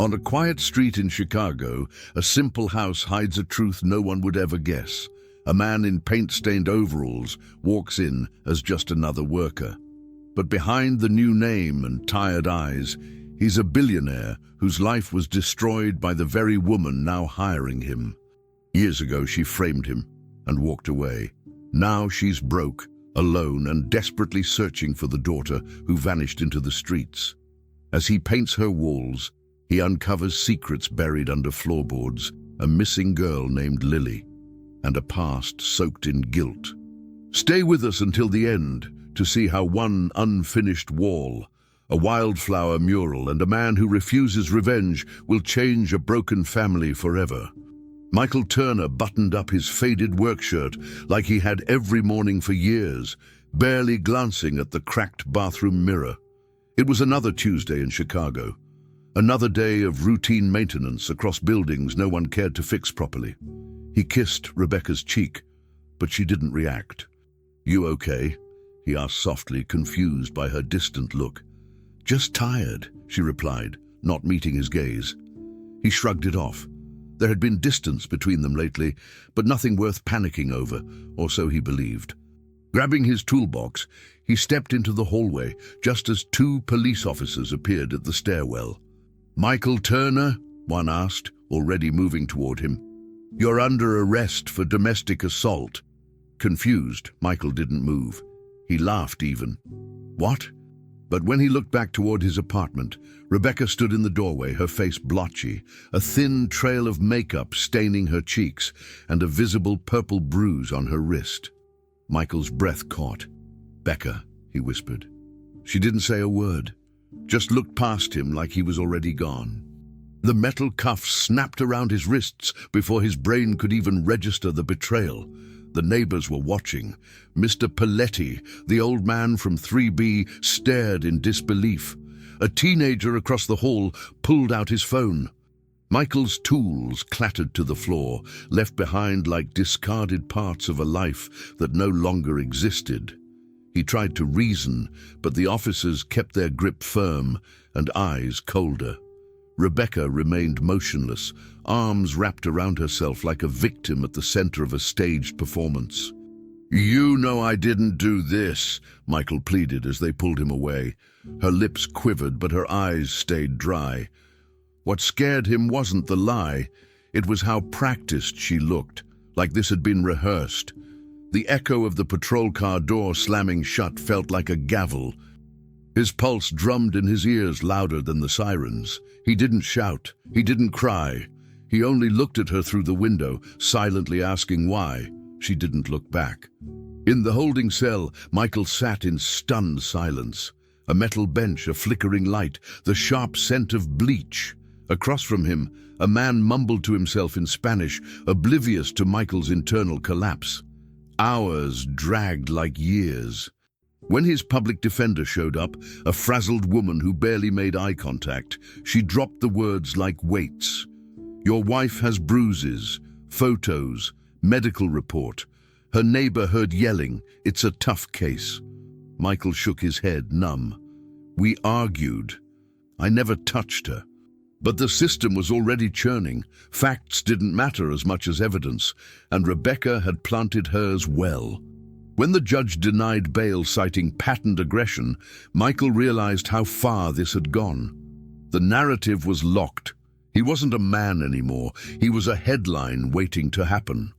On a quiet street in Chicago, a simple house hides a truth no one would ever guess. A man in paint-stained overalls walks in as just another worker. But behind the new name and tired eyes, he's a billionaire whose life was destroyed by the very woman now hiring him. Years ago, she framed him and walked away. Now she's broke, alone, and desperately searching for the daughter who vanished into the streets. As he paints her walls, he uncovers secrets buried under floorboards, a missing girl named Lily, and a past soaked in guilt. Stay with us until the end to see how one unfinished wall, a wildflower mural, and a man who refuses revenge will change a broken family forever. Michael Turner buttoned up his faded work shirt like he had every morning for years, barely glancing at the cracked bathroom mirror. It was another Tuesday in Chicago. Another day of routine maintenance across buildings no one cared to fix properly. He kissed Rebecca's cheek, but she didn't react. "You okay?" he asked softly, confused by her distant look. "Just tired," she replied, not meeting his gaze. He shrugged it off. There had been distance between them lately, but nothing worth panicking over, or so he believed. Grabbing his toolbox, he stepped into the hallway just as two police officers appeared at the stairwell. "Michael Turner?" one asked, already moving toward him. "You're under arrest for domestic assault." Confused, Michael didn't move. He laughed even. "What?" But when he looked back toward his apartment, Rebecca stood in the doorway, her face blotchy, a thin trail of makeup staining her cheeks, and a visible purple bruise on her wrist. Michael's breath caught. "Becca," he whispered. She didn't say a word, just looked past him like he was already gone. The metal cuffs snapped around his wrists before his brain could even register the betrayal. The neighbors were watching. Mr. Paletti, the old man from 3B, stared in disbelief. A teenager across the hall pulled out his phone. Michael's tools clattered to the floor, left behind like discarded parts of a life that no longer existed. He tried to reason, but the officers kept their grip firm and eyes colder. Rebecca remained motionless, arms wrapped around herself like a victim at the center of a staged performance. "You know I didn't do this," Michael pleaded as they pulled him away. Her lips quivered, but her eyes stayed dry. What scared him wasn't the lie. It was how practiced she looked, like this had been rehearsed. The echo of the patrol car door slamming shut felt like a gavel. His pulse drummed in his ears louder than the sirens. He didn't shout. He didn't cry. He only looked at her through the window, silently asking why. She didn't look back. In the holding cell, Michael sat in stunned silence. A metal bench, a flickering light, the sharp scent of bleach. Across from him, a man mumbled to himself in Spanish, oblivious to Michael's internal collapse. Hours dragged like years. When his public defender showed up, a frazzled woman who barely made eye contact, she dropped the words like weights. "Your wife has bruises, photos, medical report." Her neighbor heard yelling, "It's a tough case." Michael shook his head, numb. "We argued. I never touched her." But the system was already churning. Facts didn't matter as much as evidence, and Rebecca had planted hers well. When the judge denied bail citing patterned aggression, Michael realized how far this had gone. The narrative was locked. He wasn't a man anymore. He was a headline waiting to happen.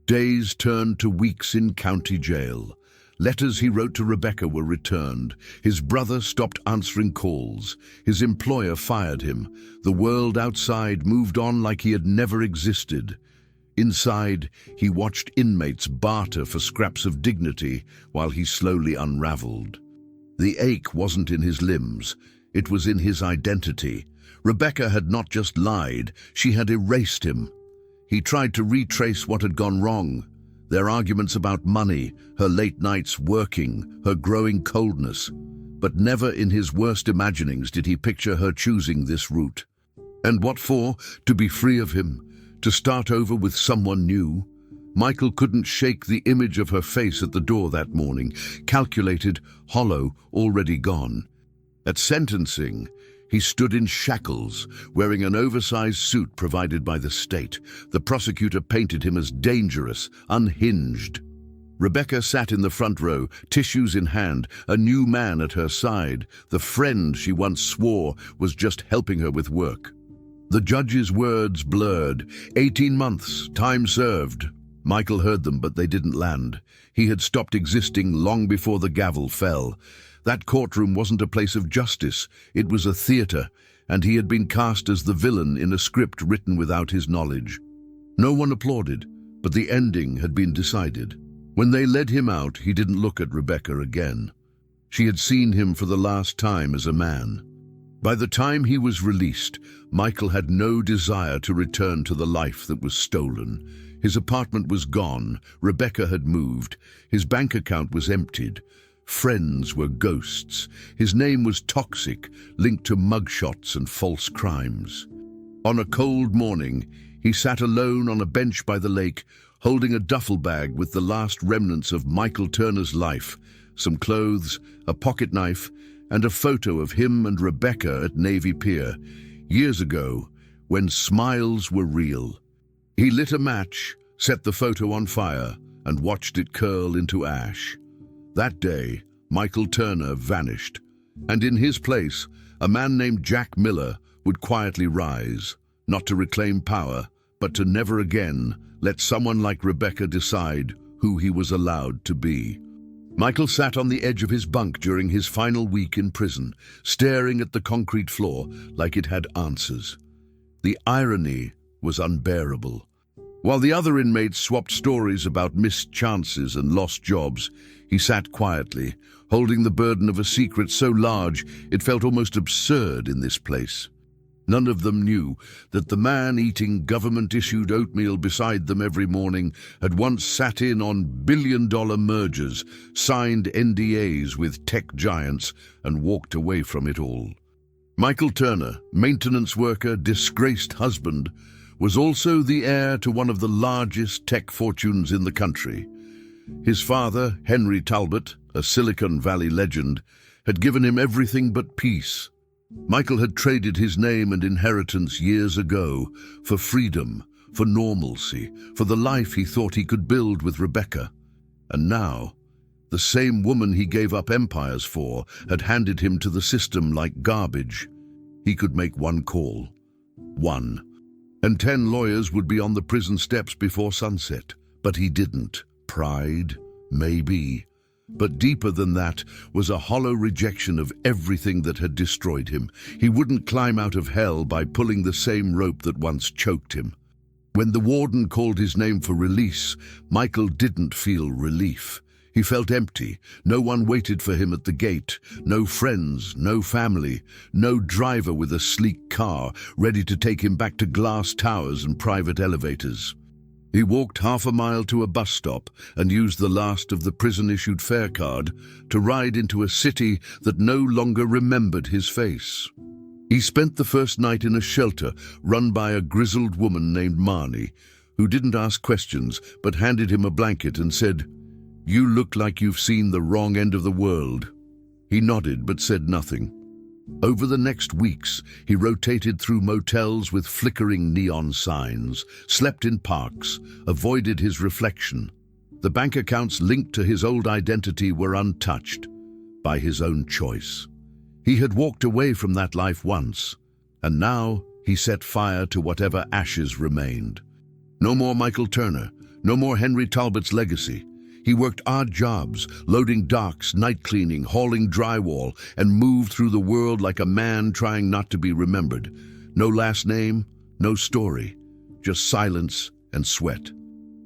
Days turned to weeks in county jail. Letters he wrote to Rebecca were returned. His brother stopped answering calls. His employer fired him. The world outside moved on like he had never existed. Inside, he watched inmates barter for scraps of dignity while he slowly unraveled. The ache wasn't in his limbs. It was in his identity. Rebecca had not just lied, she had erased him. He tried to retrace what had gone wrong. Their arguments about money, her late nights working, her growing coldness. But never in his worst imaginings did he picture her choosing this route. And what for? To be free of him. To start over with someone new. Michael couldn't shake the image of her face at the door that morning, calculated, hollow, already gone. At sentencing, He stood in shackles, wearing an oversized suit provided by the state. The prosecutor painted him as dangerous, unhinged. Rebecca sat in the front row, tissues in hand, a new man at her side. The friend she once swore was just helping her with work. The judge's words blurred. 18 months, time served. Michael heard them, but they didn't land. He had stopped existing long before the gavel fell. That courtroom wasn't a place of justice, it was a theater, and he had been cast as the villain in a script written without his knowledge. No one applauded, but the ending had been decided. When they led him out, he didn't look at Rebecca again. She had seen him for the last time as a man. By the time he was released, Michael had no desire to return to the life that was stolen. His apartment was gone, Rebecca had moved, his bank account was emptied. Friends were ghosts. His name was toxic, linked to mugshots and false crimes. On a cold morning, he sat alone on a bench by the lake, holding a duffel bag with the last remnants of Michael Turner's life, some clothes, a pocket knife, and a photo of him and Rebecca at Navy Pier, years ago, when smiles were real. He lit a match, set the photo on fire, and watched it curl into ash. That day, Michael Turner vanished, and in his place, a man named Jack Miller would quietly rise, not to reclaim power, but to never again let someone like Rebecca decide who he was allowed to be. Michael sat on the edge of his bunk during his final week in prison, staring at the concrete floor like it had answers. The irony was unbearable. While the other inmates swapped stories about missed chances and lost jobs, he sat quietly, holding the burden of a secret so large it felt almost absurd in this place. None of them knew that the man eating government-issued oatmeal beside them every morning had once sat in on billion-dollar mergers, signed NDAs with tech giants, and walked away from it all. Michael Turner, maintenance worker, disgraced husband, was also the heir to one of the largest tech fortunes in the country. His father, Henry Talbot, a Silicon Valley legend, had given him everything but peace. Michael had traded his name and inheritance years ago for freedom, for normalcy, for the life he thought he could build with Rebecca. And now, the same woman he gave up empires for had handed him to the system like garbage. He could make one call. One. And 10 lawyers would be on the prison steps before sunset. But he didn't. Pride? Maybe. But deeper than that was a hollow rejection of everything that had destroyed him. He wouldn't climb out of hell by pulling the same rope that once choked him. When the warden called his name for release, Michael didn't feel relief. He felt empty. No one waited for him at the gate. No friends, no family, no driver with a sleek car ready to take him back to glass towers and private elevators. He walked half a mile to a bus stop and used the last of the prison-issued fare card to ride into a city that no longer remembered his face. He spent the first night in a shelter run by a grizzled woman named Marnie, who didn't ask questions but handed him a blanket and said, "You look like you've seen the wrong end of the world." He nodded but said nothing. Over the next weeks, he rotated through motels with flickering neon signs, slept in parks, avoided his reflection. The bank accounts linked to his old identity were untouched by his own choice. He had walked away from that life once, and now he set fire to whatever ashes remained. No more Michael Turner, no more Henry Talbot's legacy. He worked odd jobs, loading docks, night cleaning, hauling drywall, and moved through the world like a man trying not to be remembered. No last name, no story, just silence and sweat.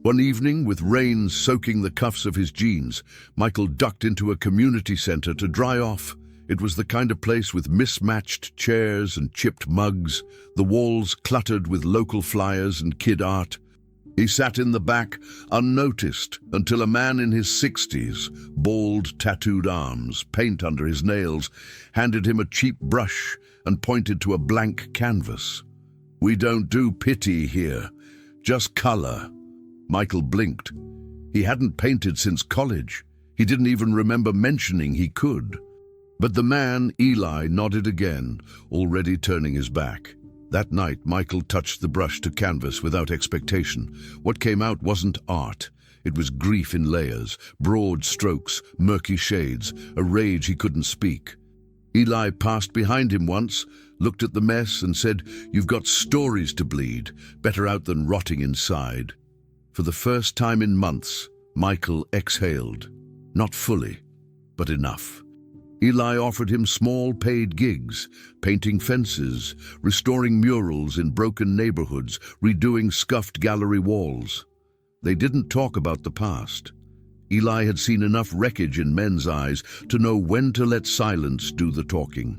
One evening, with rain soaking the cuffs of his jeans, Michael ducked into a community center to dry off. It was the kind of place with mismatched chairs and chipped mugs, the walls cluttered with local flyers and kid art. He sat in the back, unnoticed, until a man in his 60s, bald, tattooed arms, paint under his nails, handed him a cheap brush and pointed to a blank canvas. "We don't do pity here, just color." Michael blinked. He hadn't painted since college. He didn't even remember mentioning he could. But the man, Eli, nodded again, already turning his back. That night, Michael touched the brush to canvas without expectation. What came out wasn't art. It was grief in layers, broad strokes, murky shades, a rage he couldn't speak. Eli passed behind him once, looked at the mess and said, "You've got stories to bleed, better out than rotting inside." For the first time in months, Michael exhaled. Not fully, but enough. Eli offered him small paid gigs, painting fences, restoring murals in broken neighborhoods, redoing scuffed gallery walls. They didn't talk about the past. Eli had seen enough wreckage in men's eyes to know when to let silence do the talking.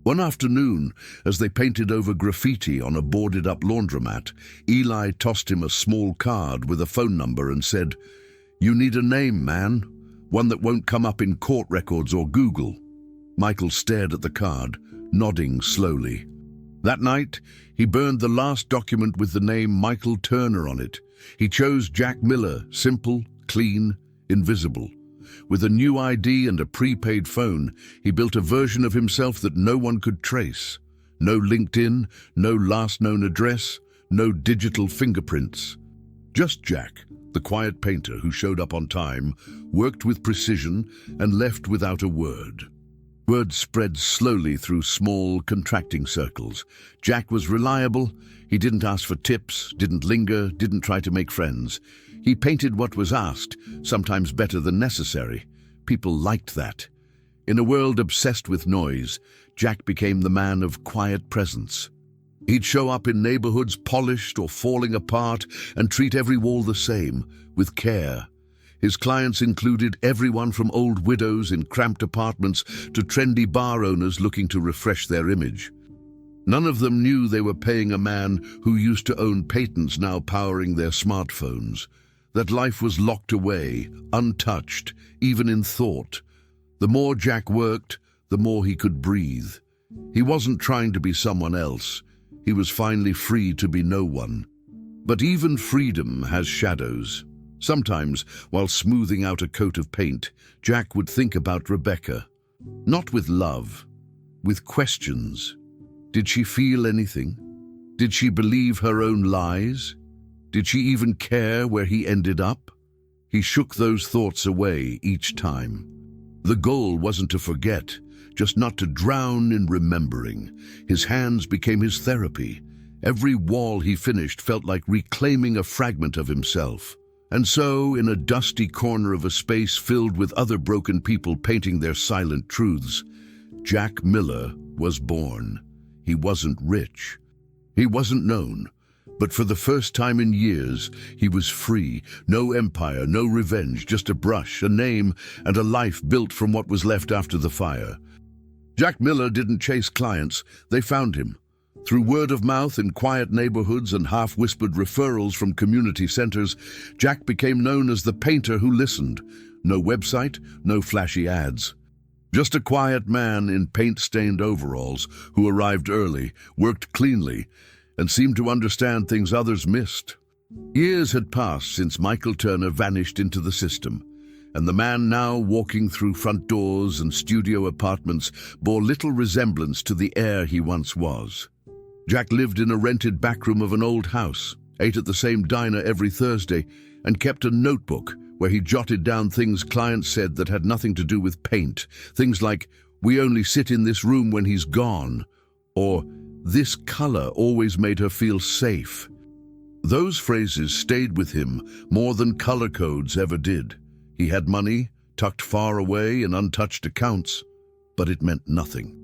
One afternoon, as they painted over graffiti on a boarded-up laundromat, Eli tossed him a small card with a phone number and said, "You need a name, man. One that won't come up in court records or Google." Michael stared at the card, nodding slowly. That night, he burned the last document with the name Michael Turner on it. He chose Jack Miller, simple, clean, invisible. With a new ID and a prepaid phone, he built a version of himself that no one could trace. No LinkedIn, no last known address, no digital fingerprints. Just Jack, the quiet painter who showed up on time, worked with precision, and left without a word. Word spread slowly through small, contracting circles. Jack was reliable. He didn't ask for tips, didn't linger, didn't try to make friends. He painted what was asked, sometimes better than necessary. People liked that. In a world obsessed with noise, Jack became the man of quiet presence. He'd show up in neighborhoods polished or falling apart and treat every wall the same, with care. His clients included everyone from old widows in cramped apartments to trendy bar owners looking to refresh their image. None of them knew they were paying a man who used to own patents now powering their smartphones. That life was locked away, untouched, even in thought. The more Jack worked, the more he could breathe. He wasn't trying to be someone else. He was finally free to be no one. But even freedom has shadows. Sometimes, while smoothing out a coat of paint, Jack would think about Rebecca. Not with love, with questions. Did she feel anything? Did she believe her own lies? Did she even care where he ended up? He shook those thoughts away each time. The goal wasn't to forget, just not to drown in remembering. His hands became his therapy. Every wall he finished felt like reclaiming a fragment of himself. And so, in a dusty corner of a space filled with other broken people painting their silent truths, Jack Miller was born. He wasn't rich. He wasn't known. But for the first time in years, he was free. No empire, no revenge, just a brush, a name, and a life built from what was left after the fire. Jack Miller didn't chase clients. They found him. Through word of mouth in quiet neighborhoods and half-whispered referrals from community centers, Jack became known as the painter who listened. No website, no flashy ads. Just a quiet man in paint-stained overalls who arrived early, worked cleanly, and seemed to understand things others missed. Years had passed since Michael Turner vanished into the system, and the man now walking through front doors and studio apartments bore little resemblance to the heir he once was. Jack lived in a rented backroom of an old house, ate at the same diner every Thursday, and kept a notebook where he jotted down things clients said that had nothing to do with paint. Things like, "We only sit in this room when he's gone," or "This color always made her feel safe." Those phrases stayed with him more than color codes ever did. He had money, tucked far away in untouched accounts, but it meant nothing.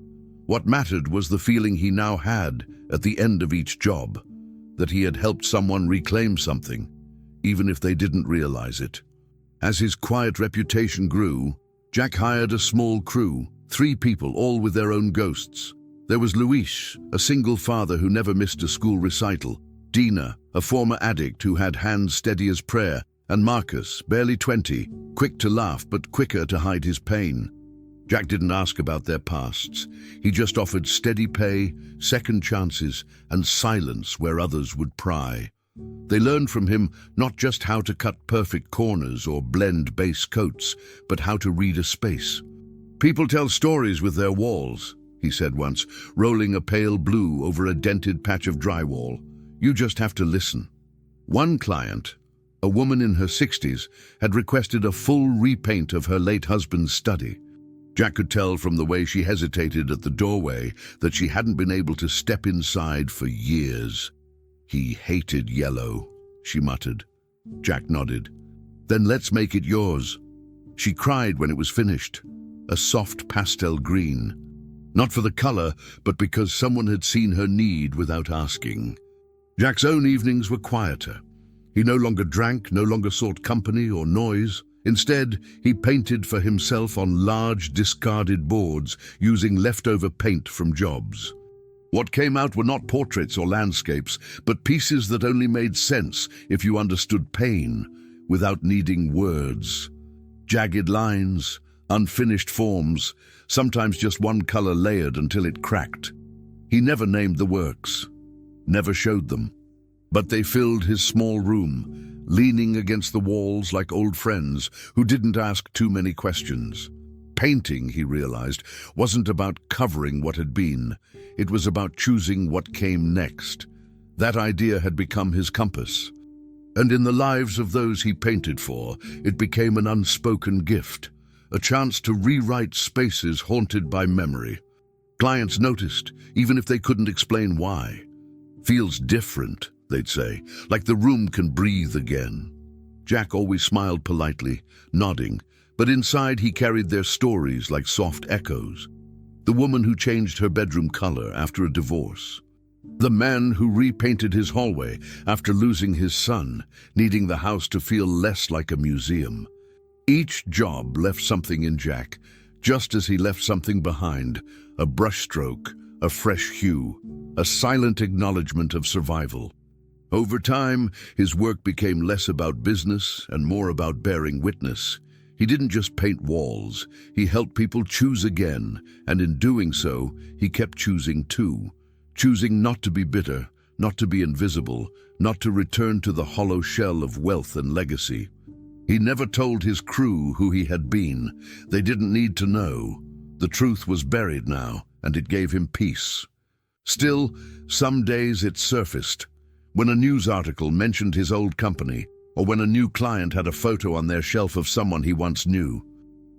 What mattered was the feeling he now had at the end of each job, that he had helped someone reclaim something, even if they didn't realize it. As his quiet reputation grew, Jack hired a small crew, 3 people, all with their own ghosts. There was Luis, a single father who never missed a school recital, Dina, a former addict who had hands steady as prayer, and Marcus, barely 20, quick to laugh but quicker to hide his pain. Jack didn't ask about their pasts. He just offered steady pay, second chances, and silence where others would pry. They learned from him not just how to cut perfect corners or blend base coats, but how to read a space. People tell stories with their walls, he said once, rolling a pale blue over a dented patch of drywall. You just have to listen. One client, a woman in her 60s, had requested a full repaint of her late husband's study. Jack could tell from the way she hesitated at the doorway that she hadn't been able to step inside for years. He hated yellow, she muttered. Jack nodded. Then let's make it yours. She cried when it was finished. A soft pastel green. Not for the color, but because someone had seen her need without asking. Jack's own evenings were quieter. He no longer drank, no longer sought company or noise. Instead, he painted for himself on large discarded boards using leftover paint from jobs. What came out were not portraits or landscapes, but pieces that only made sense if you understood pain without needing words. Jagged lines, unfinished forms, sometimes just one color layered until it cracked. He never named the works, never showed them, but they filled his small room, leaning against the walls like old friends who didn't ask too many questions. Painting, he realized, wasn't about covering what had been. It was about choosing what came next. That idea had become his compass. And in the lives of those he painted for, it became an unspoken gift, a chance to rewrite spaces haunted by memory. Clients noticed, even if they couldn't explain why. Feels different, they'd say, like the room can breathe again. Jack always smiled politely, nodding, but inside he carried their stories like soft echoes. The woman who changed her bedroom color after a divorce. The man who repainted his hallway after losing his son, needing the house to feel less like a museum. Each job left something in Jack, just as he left something behind, a brushstroke, a fresh hue, a silent acknowledgement of survival. Over time, his work became less about business and more about bearing witness. He didn't just paint walls, he helped people choose again, and in doing so, he kept choosing too. Choosing not to be bitter, not to be invisible, not to return to the hollow shell of wealth and legacy. He never told his crew who he had been. They didn't need to know. The truth was buried now, and it gave him peace. Still, some days it surfaced. When a news article mentioned his old company, or when a new client had a photo on their shelf of someone he once knew.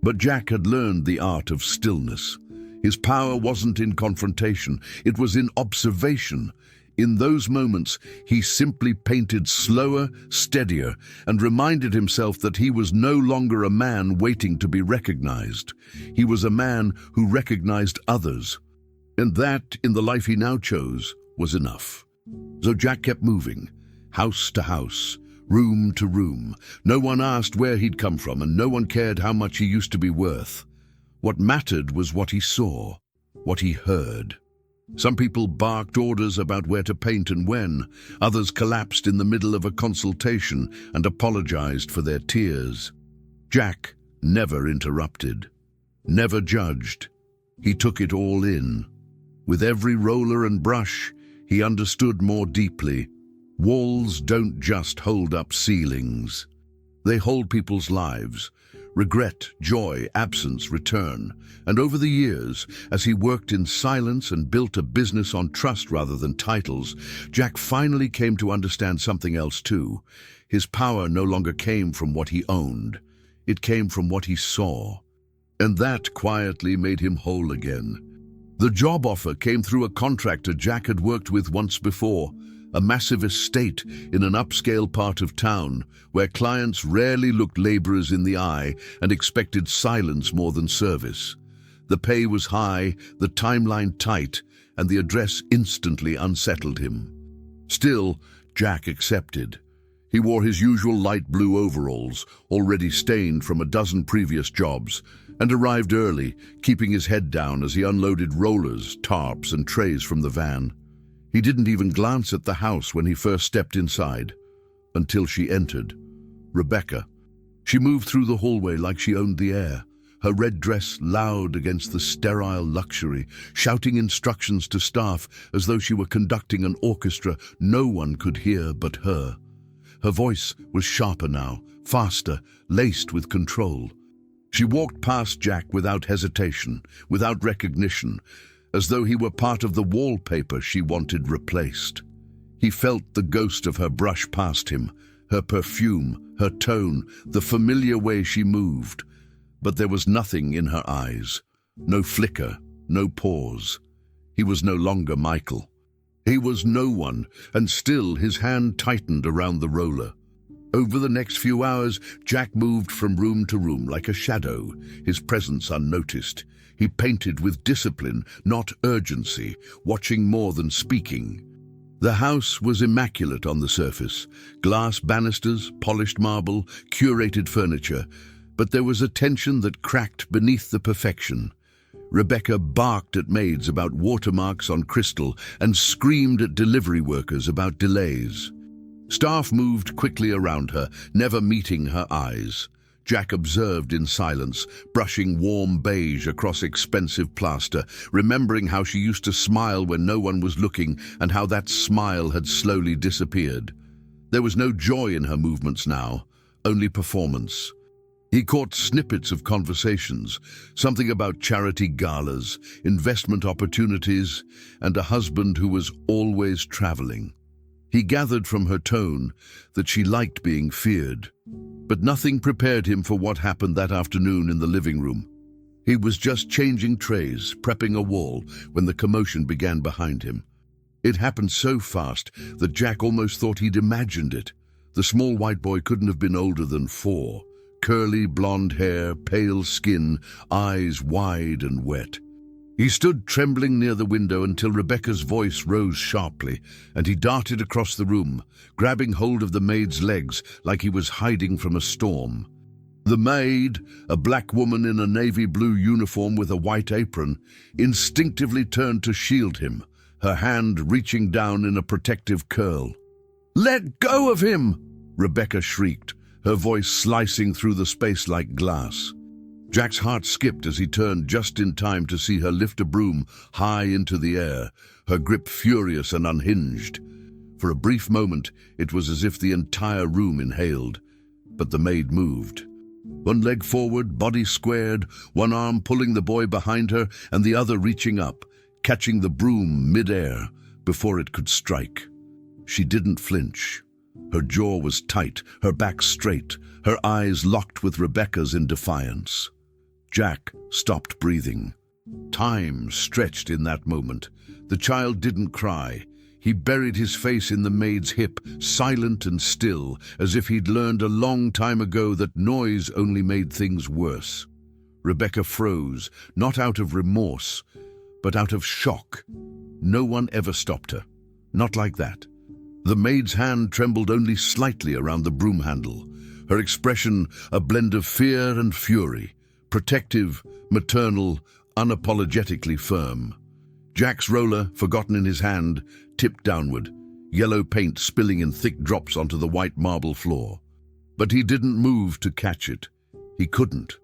But Jack had learned the art of stillness. His power wasn't in confrontation, it was in observation. In those moments, he simply painted slower, steadier, and reminded himself that he was no longer a man waiting to be recognized. He was a man who recognized others. And that, in the life he now chose, was enough. So Jack kept moving, house to house, room to room. No one asked where he'd come from, and no one cared how much he used to be worth. What mattered was what he saw, what he heard. Some people barked orders about where to paint and when. Others collapsed in the middle of a consultation and apologized for their tears. Jack never interrupted, never judged. He took it all in. With every roller and brush, he understood more deeply. Walls don't just hold up ceilings. They hold people's lives. Regret, joy, absence, return. And over the years, as he worked in silence and built a business on trust rather than titles, Jack finally came to understand something else too. His power no longer came from what he owned. It came from what he saw. And that quietly made him whole again. The job offer came through a contractor Jack had worked with once before, a massive estate in an upscale part of town where clients rarely looked laborers in the eye and expected silence more than service. The pay was high, the timeline tight, and the address instantly unsettled him. Still, Jack accepted. He wore his usual light blue overalls, already stained from a dozen previous jobs, and arrived early, keeping his head down as he unloaded rollers, tarps, and trays from the van. He didn't even glance at the house when he first stepped inside, until she entered. Rebecca. She moved through the hallway like she owned the air, her red dress loud against the sterile luxury, shouting instructions to staff as though she were conducting an orchestra no one could hear but her. Her voice was sharper now, faster, laced with control. She walked past Jack without hesitation, without recognition, as though he were part of the wallpaper she wanted replaced. He felt the ghost of her brush past him, her perfume, her tone, the familiar way she moved. But there was nothing in her eyes, no flicker, no pause. He was no longer Michael. He was no one, and still his hand tightened around the roller. Over the next few hours, Jack moved from room to room like a shadow, his presence unnoticed. He painted with discipline, not urgency, watching more than speaking. The house was immaculate on the surface, glass banisters, polished marble, curated furniture, but there was a tension that cracked beneath the perfection. Rebecca barked at maids about watermarks on crystal and screamed at delivery workers about delays. Staff moved quickly around her, never meeting her eyes. Jack observed in silence, brushing warm beige across expensive plaster, remembering how she used to smile when no one was looking and how that smile had slowly disappeared. There was no joy in her movements now, only performance. He caught snippets of conversations, something about charity galas, investment opportunities, and a husband who was always traveling. He gathered from her tone that she liked being feared, but nothing prepared him for what happened that afternoon in the living room. He was just changing trays, prepping a wall, when the commotion began behind him. It happened so fast that Jack almost thought he'd imagined it. The small white boy couldn't have been older than 4. Curly blonde hair, pale skin, eyes wide and wet. He stood trembling near the window until Rebecca's voice rose sharply, and he darted across the room, grabbing hold of the maid's legs like he was hiding from a storm. The maid, a black woman in a navy blue uniform with a white apron, instinctively turned to shield him, her hand reaching down in a protective curl. "Let go of him!" Rebecca shrieked, her voice slicing through the space like glass. Jack's heart skipped as he turned just in time to see her lift a broom high into the air, her grip furious and unhinged. For a brief moment, it was as if the entire room inhaled, but the maid moved. One leg forward, body squared, one arm pulling the boy behind her and the other reaching up, catching the broom mid-air before it could strike. She didn't flinch. Her jaw was tight, her back straight, her eyes locked with Rebecca's in defiance. Jack stopped breathing. Time stretched in that moment. The child didn't cry. He buried his face in the maid's hip, silent and still, as if he'd learned a long time ago that noise only made things worse. Rebecca froze, not out of remorse, but out of shock. No one ever stopped her. Not like that. The maid's hand trembled only slightly around the broom handle, her expression a blend of fear and fury, protective, maternal, unapologetically firm. Jack's roller, forgotten in his hand, tipped downward, yellow paint spilling in thick drops onto the white marble floor. But he didn't move to catch it. He couldn't.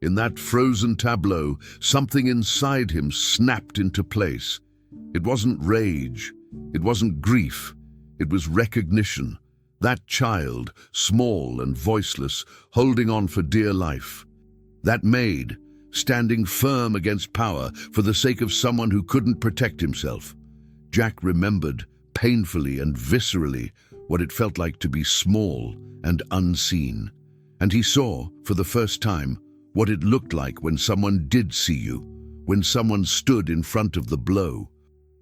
In that frozen tableau, something inside him snapped into place. It wasn't rage. It wasn't grief. It was recognition. That child, small and voiceless, holding on for dear life. That maid, standing firm against power for the sake of someone who couldn't protect himself. Jack remembered, painfully and viscerally, what it felt like to be small and unseen. And he saw, for the first time, what it looked like when someone did see you, when someone stood in front of the blow.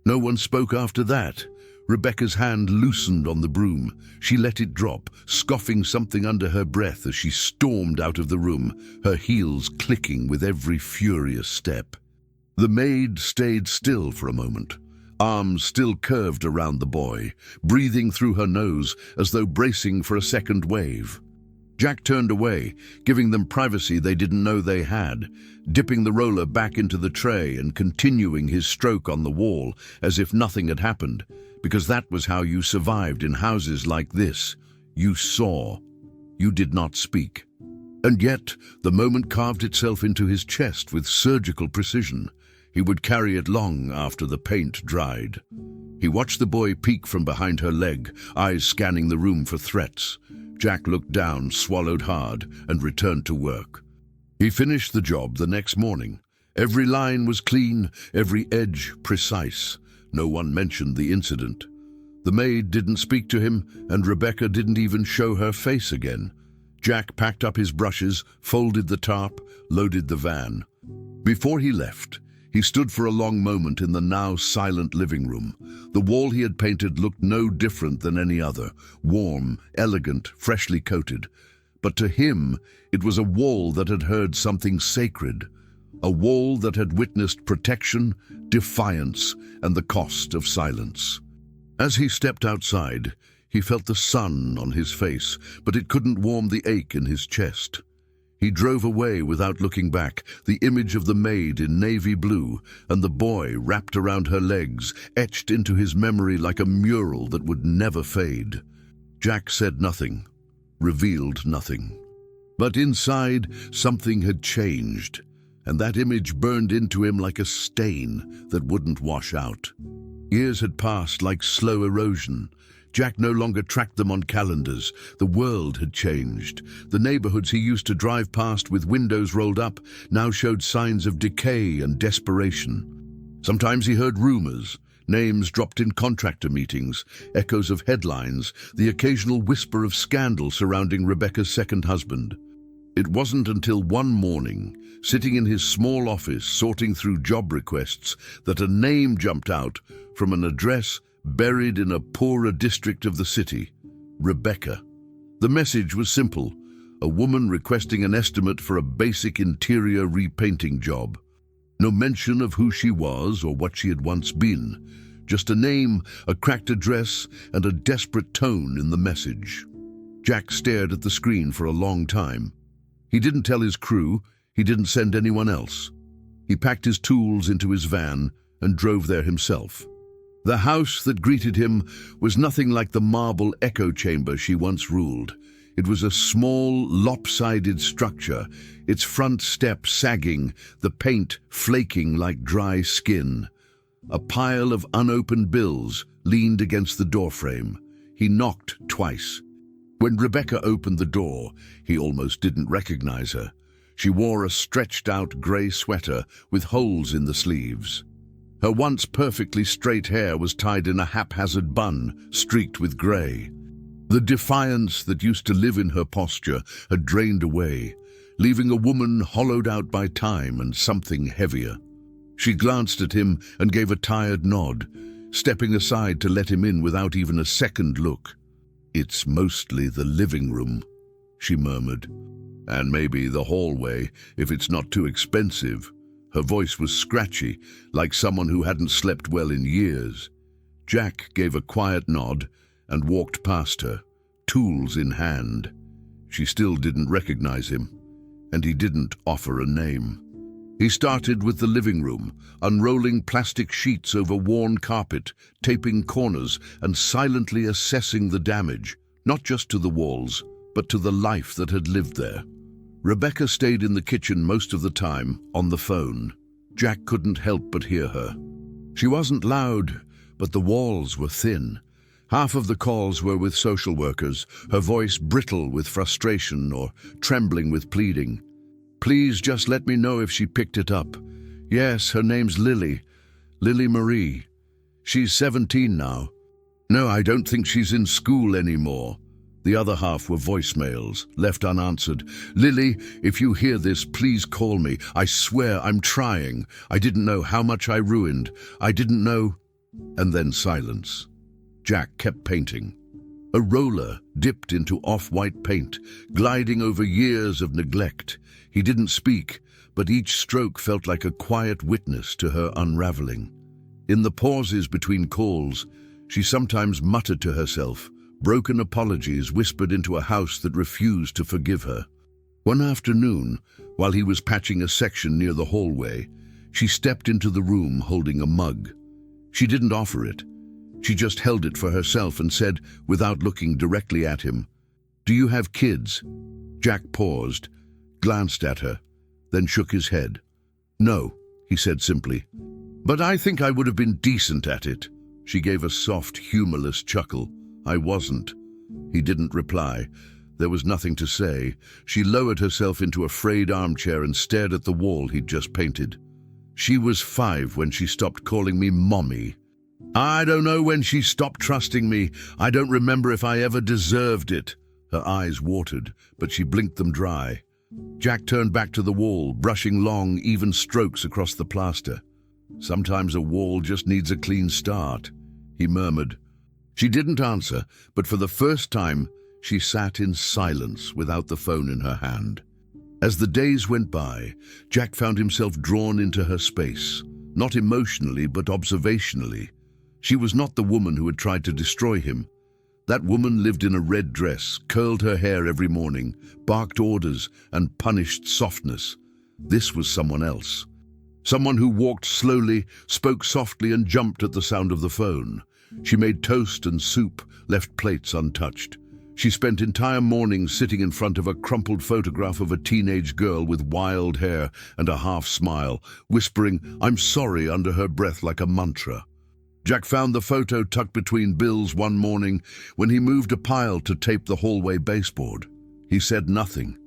No one spoke after that. Rebecca's hand loosened on the broom. She let it drop, scoffing something under her breath as she stormed out of the room, her heels clicking with every furious step. The maid stayed still for a moment, arms still curved around the boy, breathing through her nose as though bracing for a second wave. Jack turned away, giving them privacy they didn't know they had, dipping the roller back into the tray and continuing his stroke on the wall as if nothing had happened, because that was how you survived in houses like this. You saw. You did not speak. And yet, the moment carved itself into his chest with surgical precision. He would carry it long after the paint dried. He watched the boy peek from behind her leg, eyes scanning the room for threats. Jack looked down, swallowed hard, and returned to work. He finished the job the next morning. Every line was clean, every edge precise. No one mentioned the incident. The maid didn't speak to him, and Rebecca didn't even show her face again. Jack packed up his brushes, folded the tarp, loaded the van. Before he left, he stood for a long moment in the now silent living room. The wall he had painted looked no different than any other, warm, elegant, freshly coated. But to him, it was a wall that had heard something sacred, a wall that had witnessed protection, defiance, and the cost of silence. As he stepped outside, he felt the sun on his face, but it couldn't warm the ache in his chest. He drove away without looking back, the image of the maid in navy blue and the boy wrapped around her legs, etched into his memory like a mural that would never fade. Jack said nothing, revealed nothing. But inside, something had changed, and that image burned into him like a stain that wouldn't wash out. Years had passed like slow erosion. Jack no longer tracked them on calendars. The world had changed. The neighborhoods he used to drive past with windows rolled up now showed signs of decay and desperation. Sometimes he heard rumors, names dropped in contractor meetings, echoes of headlines, the occasional whisper of scandal surrounding Rebecca's second husband. It wasn't until one morning, sitting in his small office sorting through job requests, that a name jumped out from an address buried in a poorer district of the city: Rebecca. The message was simple: a woman requesting an estimate for a basic interior repainting job. No mention of who she was or what she had once been. Just a name, a cracked address, and a desperate tone in the message. Jack stared at the screen for a long time. He didn't tell his crew, he didn't send anyone else. He packed his tools into his van and drove there himself. The house that greeted him was nothing like the marble echo chamber she once ruled. It was a small, lopsided structure, its front step sagging, the paint flaking like dry skin. A pile of unopened bills leaned against the doorframe. He knocked twice. When Rebecca opened the door, he almost didn't recognize her. She wore a stretched-out grey sweater with holes in the sleeves. Her once perfectly straight hair was tied in a haphazard bun, streaked with grey. The defiance that used to live in her posture had drained away, leaving a woman hollowed out by time and something heavier. She glanced at him and gave a tired nod, stepping aside to let him in without even a second look. "It's mostly the living room," she murmured. "And maybe the hallway, if it's not too expensive." Her voice was scratchy, like someone who hadn't slept well in years. Jack gave a quiet nod and walked past her, tools in hand. She still didn't recognize him, and he didn't offer a name. He started with the living room, unrolling plastic sheets over worn carpet, taping corners, and silently assessing the damage, not just to the walls, but to the life that had lived there. Rebecca stayed in the kitchen most of the time, on the phone. Jack couldn't help but hear her. She wasn't loud, but the walls were thin. Half of the calls were with social workers, her voice brittle with frustration or trembling with pleading. "Please just let me know if she picked it up. Yes, her name's Lily. Lily Marie. She's 17 now. No, I don't think she's in school anymore." The other half were voicemails, left unanswered. "Lily, if you hear this, please call me. I swear I'm trying. I didn't know how much I ruined. I didn't know..." And then silence. Jack kept painting. A roller dipped into off-white paint, gliding over years of neglect. He didn't speak, but each stroke felt like a quiet witness to her unraveling. In the pauses between calls, she sometimes muttered to herself, broken apologies whispered into a house that refused to forgive her. One afternoon, while he was patching a section near the hallway, she stepped into the room holding a mug. She didn't offer it. She just held it for herself and said, without looking directly at him, "Do you have kids?" Jack paused, glanced at her, then shook his head. "No," he said simply. "But I think I would have been decent at it." She gave a soft, humorless chuckle. "I wasn't." He didn't reply. There was nothing to say. She lowered herself into a frayed armchair and stared at the wall he'd just painted. She was 5 when she stopped calling me Mommy. I don't know when she stopped trusting me. I don't remember if I ever deserved it. Her eyes watered, but she blinked them dry. Jack turned back to the wall, brushing long, even strokes across the plaster. Sometimes a wall just needs a clean start, he murmured. She didn't answer, but for the first time, she sat in silence without the phone in her hand. As the days went by, Jack found himself drawn into her space, not emotionally but observationally. She was not the woman who had tried to destroy him. That woman lived in a red dress, curled her hair every morning, barked orders, and punished softness. This was someone else. Someone who walked slowly, spoke softly, and jumped at the sound of the phone. She made toast and soup, left plates untouched. She spent entire mornings sitting in front of a crumpled photograph of a teenage girl with wild hair and a half smile, whispering, "I'm sorry," under her breath like a mantra. Jack found the photo tucked between bills one morning when he moved a pile to tape the hallway baseboard. He said nothing,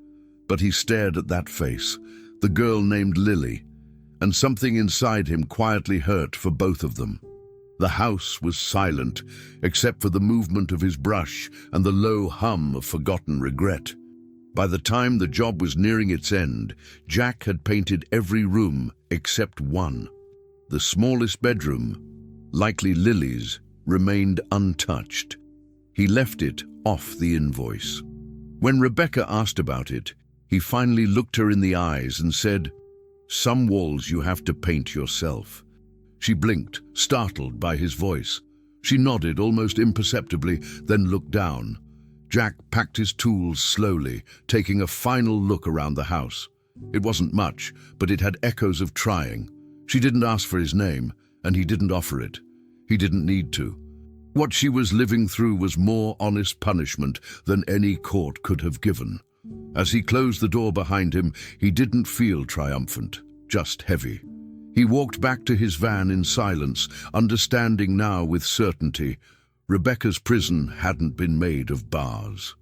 but he stared at that face, the girl named Lily, and something inside him quietly hurt for both of them. The house was silent, except for the movement of his brush and the low hum of forgotten regret. By the time the job was nearing its end, Jack had painted every room except one. The smallest bedroom, likely Lily's, remained untouched. He left it off the invoice. When Rebecca asked about it, he finally looked her in the eyes and said, "Some walls you have to paint yourself." She blinked, startled by his voice. She nodded almost imperceptibly, then looked down. Jack packed his tools slowly, taking a final look around the house. It wasn't much, but it had echoes of trying. She didn't ask for his name, and he didn't offer it. He didn't need to. What she was living through was more honest punishment than any court could have given. As he closed the door behind him, he didn't feel triumphant, just heavy. He walked back to his van in silence, understanding now with certainty. Rebecca's prison hadn't been made of bars.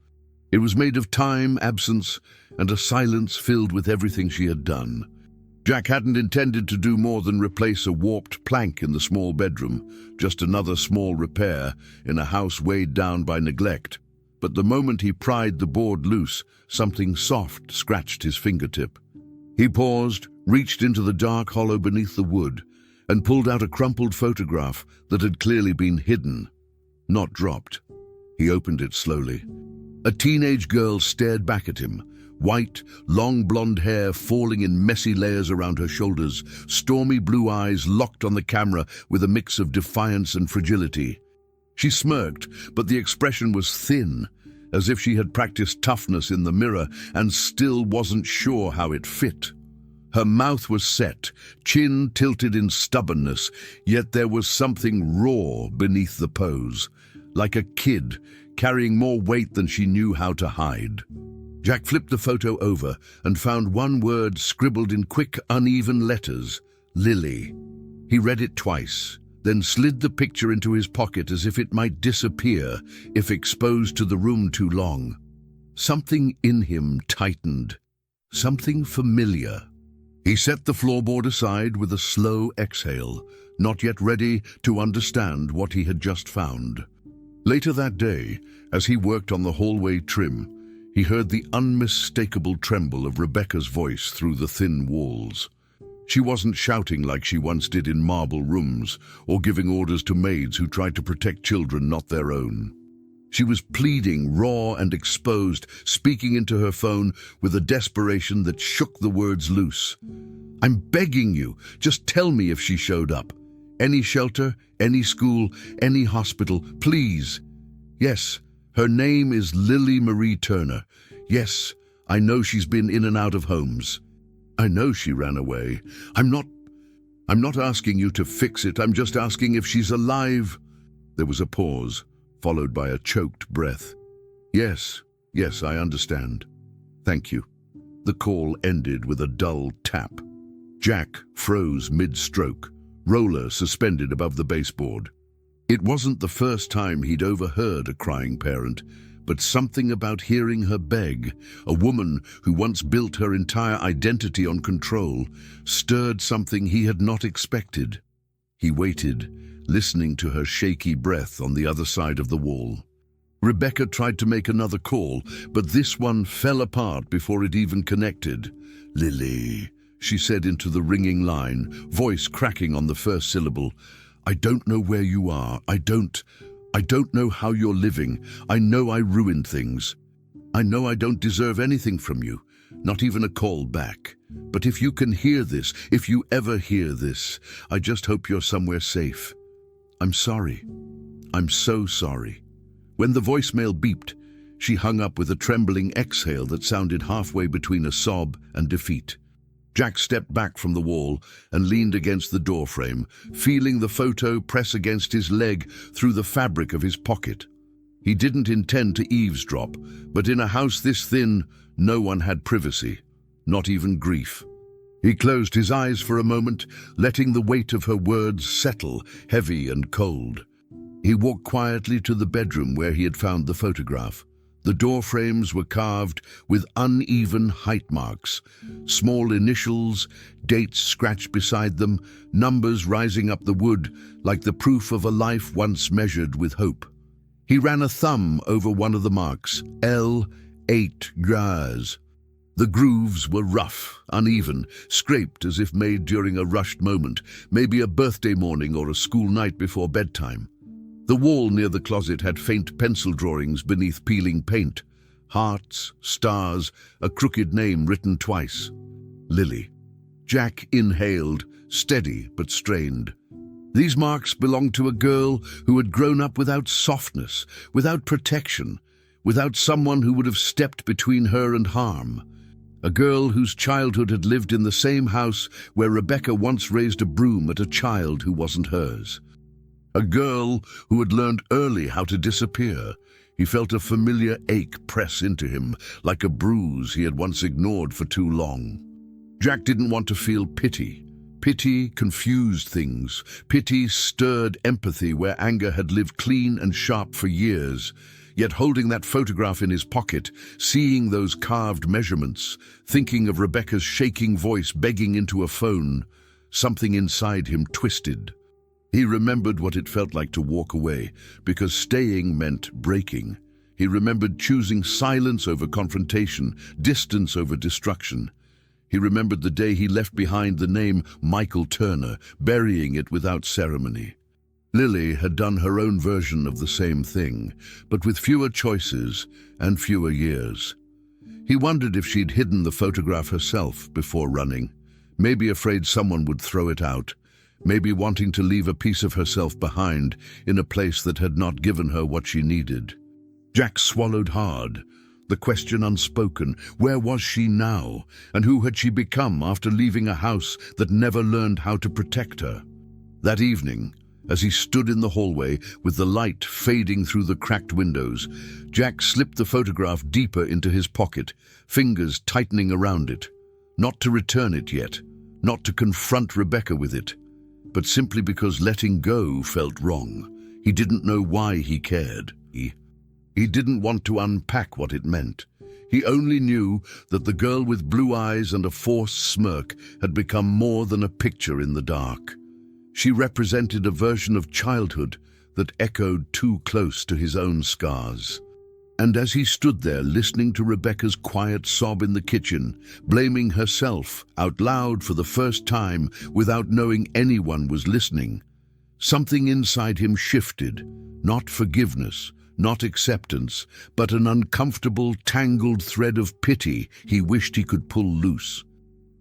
It was made of time, absence, and a silence filled with everything she had done. Jack hadn't intended to do more than replace a warped plank in the small bedroom, just another small repair in a house weighed down by neglect. But the moment he pried the board loose, something soft scratched his fingertip. He paused, reached into the dark hollow beneath the wood, and pulled out a crumpled photograph that had clearly been hidden, not dropped. He opened it slowly. A teenage girl stared back at him, white, long blonde hair falling in messy layers around her shoulders, stormy blue eyes locked on the camera with a mix of defiance and fragility. She smirked, but the expression was thin, as if she had practiced toughness in the mirror and still wasn't sure how it fit. Her mouth was set, chin tilted in stubbornness, yet there was something raw beneath the pose, like a kid carrying more weight than she knew how to hide. Jack flipped the photo over and found one word scribbled in quick, uneven letters: Lily. He read it twice, then slid the picture into his pocket as if it might disappear if exposed to the room too long. Something in him tightened, something familiar. He set the floorboard aside with a slow exhale, not yet ready to understand what he had just found. Later that day, as he worked on the hallway trim, he heard the unmistakable tremble of Rebecca's voice through the thin walls. She wasn't shouting like she once did in marble rooms, or giving orders to maids who tried to protect children not their own. She was pleading, raw and exposed, speaking into her phone with a desperation that shook the words loose. "I'm begging you, just tell me if she showed up. Any shelter, any school, any hospital, please. Yes, her name is Lily Marie Turner. Yes, I know she's been in and out of homes. I know she ran away. I'm not asking you to fix it. I'm just asking if she's alive." There was a pause, followed by a choked breath. Yes, I understand. Thank you." The call ended with a dull tap. Jack froze mid-stroke, roller suspended above the baseboard. It wasn't the first time he'd overheard a crying parent, but something about hearing her beg, a woman who once built her entire identity on control, stirred something he had not expected. He waited, listening to her shaky breath on the other side of the wall. Rebecca tried to make another call, but this one fell apart before it even connected. "Lily," she said into the ringing line, voice cracking on the first syllable. "I don't know where you are. I don't know how you're living. I know I ruined things. I know I don't deserve anything from you, not even a call back. But if you can hear this, if you ever hear this, I just hope you're somewhere safe. I'm sorry. I'm so sorry." When the voicemail beeped, she hung up with a trembling exhale that sounded halfway between a sob and defeat. Jack stepped back from the wall and leaned against the doorframe, feeling the photo press against his leg through the fabric of his pocket. He didn't intend to eavesdrop, but in a house this thin, no one had privacy, not even grief. He closed his eyes for a moment, letting the weight of her words settle, heavy and cold. He walked quietly to the bedroom where he had found the photograph. The door frames were carved with uneven height marks, small initials, dates scratched beside them, numbers rising up the wood like the proof of a life once measured with hope. He ran a thumb over one of the marks, L8 Gras. The grooves were rough, uneven, scraped as if made during a rushed moment, maybe a birthday morning or a school night before bedtime. The wall near the closet had faint pencil drawings beneath peeling paint. Hearts, stars, a crooked name written twice. Lily. Jack inhaled, steady but strained. These marks belonged to a girl who had grown up without softness, without protection, without someone who would have stepped between her and harm. A girl whose childhood had lived in the same house where Rebecca once raised a broom at a child who wasn't hers. A girl who had learned early how to disappear. He felt a familiar ache press into him, like a bruise he had once ignored for too long. Jack didn't want to feel pity. Pity confused things. Pity stirred empathy where anger had lived clean and sharp for years. Yet holding that photograph in his pocket, seeing those carved measurements, thinking of Rebecca's shaking voice begging into a phone, something inside him twisted. He remembered what it felt like to walk away, because staying meant breaking. He remembered choosing silence over confrontation, distance over destruction. He remembered the day he left behind the name Michael Turner, burying it without ceremony. Lily had done her own version of the same thing, but with fewer choices and fewer years. He wondered if she'd hidden the photograph herself before running, maybe afraid someone would throw it out. Maybe wanting to leave a piece of herself behind in a place that had not given her what she needed. Jack swallowed hard, the question unspoken. Where was she now, and who had she become after leaving a house that never learned how to protect her? That evening, as he stood in the hallway with the light fading through the cracked windows, Jack slipped the photograph deeper into his pocket, fingers tightening around it. Not to return it yet, not to confront Rebecca with it, but simply because letting go felt wrong. He didn't know why he cared. He didn't want to unpack what it meant. He only knew that the girl with blue eyes and a forced smirk had become more than a picture in the dark. She represented a version of childhood that echoed too close to his own scars. And as he stood there listening to Rebecca's quiet sob in the kitchen, blaming herself out loud for the first time without knowing anyone was listening, something inside him shifted, not forgiveness, not acceptance, but an uncomfortable, tangled thread of pity he wished he could pull loose.